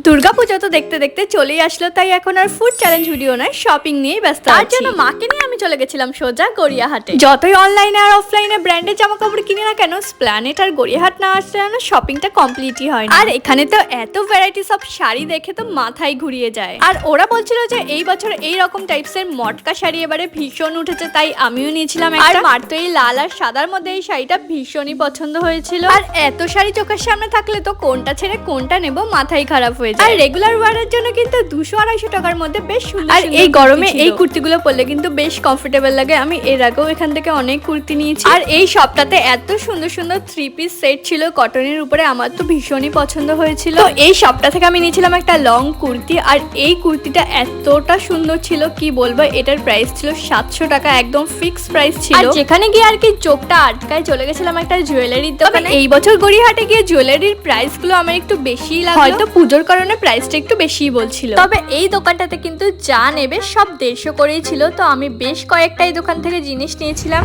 দুর্গাপূজা তো দেখতে দেখতে চলেই আসলো, তাই এখন আর ফুড চ্যালেঞ্জ ভিডিও নয়, শপিং নিয়েই ব্যস্ত। তার জন্য মাকে নিয়ে আমি চলে গেছিলাম সোজা গড়িয়াহাটে। যতই অনলাইনে আর অফলাইনে ব্র্যান্ডের জামা কাপড় কিনি না কেন, স্প্ল্যানেট আর গড়িয়াহাট না আসলে না শপিংটা কমপ্লিটই হয় না। আর এখানে তো এত ভ্যারাইটিস অফ শাড়ি দেখে তো মাথায় ঘুরিয়ে যায়। আর ওরা বলছিল যে এই বছর এই রকম টাইপসের মটকা শাড়ি এবারে ভীষণ উঠেছে, তাই আমিও নিয়েছিলাম একটা। আর মার তো এই লাল আর সাদার মধ্যে এই শাড়িটা ভীষণই পছন্দ হয়েছিল। আর এত শাড়ি চোখের সামনে থাকলে তো কোনটা ছেড়ে কোনটা নেব মাথায় খারাপ হয়ে যায়। আর রেগুলার ওয়ারের জন্য কিন্তু 200-250 টাকার মধ্যে বেশ সুন্দর। আর এই গরমে এই কুর্তিগুলো পরলে কিন্তু বেশ কমফোর্টেবল লাগে। আমি এর আগেও এখান থেকে অনেক কুর্তি নিয়েছি। আর এই শপটাতে এত সুন্দর সুন্দর 3 পিস সেট ছিল কটনের উপরে, আমার তো ভীষণই পছন্দ হয়েছিল। তো এই শপটা থেকে আমি নিয়েছিলাম একটা লং কুর্তি, আর এই কুর্তিটা এতটা সুন্দর ছিল কি বলবো। এটার প্রাইস ছিল 700 টাকা, একদম ফিক্স প্রাইস ছিল। আর যেখানে গিয়ে আর কি চোখটা আটকায় চলে গেছিলাম একটা জুয়েলারির দোকানে। এই বছর গড়িয়াহাটে গিয়ে জুয়েলারির প্রাইস গুলো আমার একটু বেশি লাগলো, হয়তো পুজোর কারণে প্রাইসটা একটু বেশি বলছিল। তবে এই দোকানটাতে কিন্তু যা নেবে সব 150 করেই ছিল। তো আমি বেশ কয়েকটা এই দোকান থেকে জিনিস নিয়েছিলাম।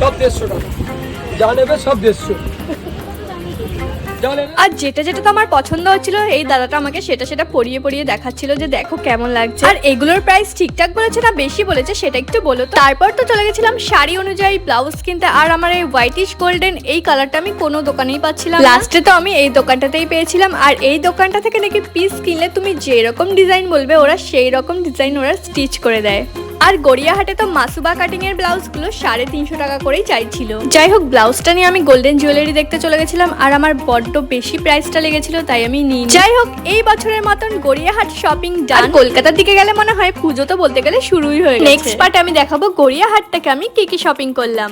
সব 150 টাকা, যা নেবে সব 150। আর যেটা যেটা তো আমার পছন্দ হচ্ছিল, এই দাদাটা আমাকে সেটা পরিয়ে পরিয়ে দেখাচ্ছিল যে দেখো কেমন লাগছে। আর এগুলোর প্রাইস ঠিকঠাক বলেছে না বেশি বলেছে সেটা একটু বলো তো। তারপর তো চলে গেছিলাম শাড়ি অনুযায়ী ব্লাউজ কিনতে। আর আমার এই হোয়াইটিশ গোল্ডেন এই কালারটা আমি কোনো দোকানেই পাচ্ছিলাম। লাস্টে তো আমি এই দোকানটাতেই পেয়েছিলাম। আর এই দোকানটা থেকে নাকি পিস কিনলে তুমি যেরকম ডিজাইন বলবে ওরা সেই রকম ডিজাইন ওরা স্টিচ করে দেয়। আর গড়িয়াহাটে তো মাসুবা কাটিং এর ব্লাউজ গুলো 350 টাকা করেই চাইছিল। যাই হোক, ব্লাউজটা নিয়ে আমি গোল্ডেন জুয়েলারি দেখতে চলে গেছিলাম। আর আমার বড্ড বেশি প্রাইসটা লেগেছিল তাই আমি নিই। যাই হোক, এই বছরের মতন গড়িয়াহাট শপিং ডান। কলকাতার দিকে গেলে মনে হয় পুজো তো বলতে গেলে শুরুই হয়ে গেছে। নেক্সট পার্ট আমি দেখাবো গড়িয়াহাট থেকে আমি কি কি শপিং করলাম।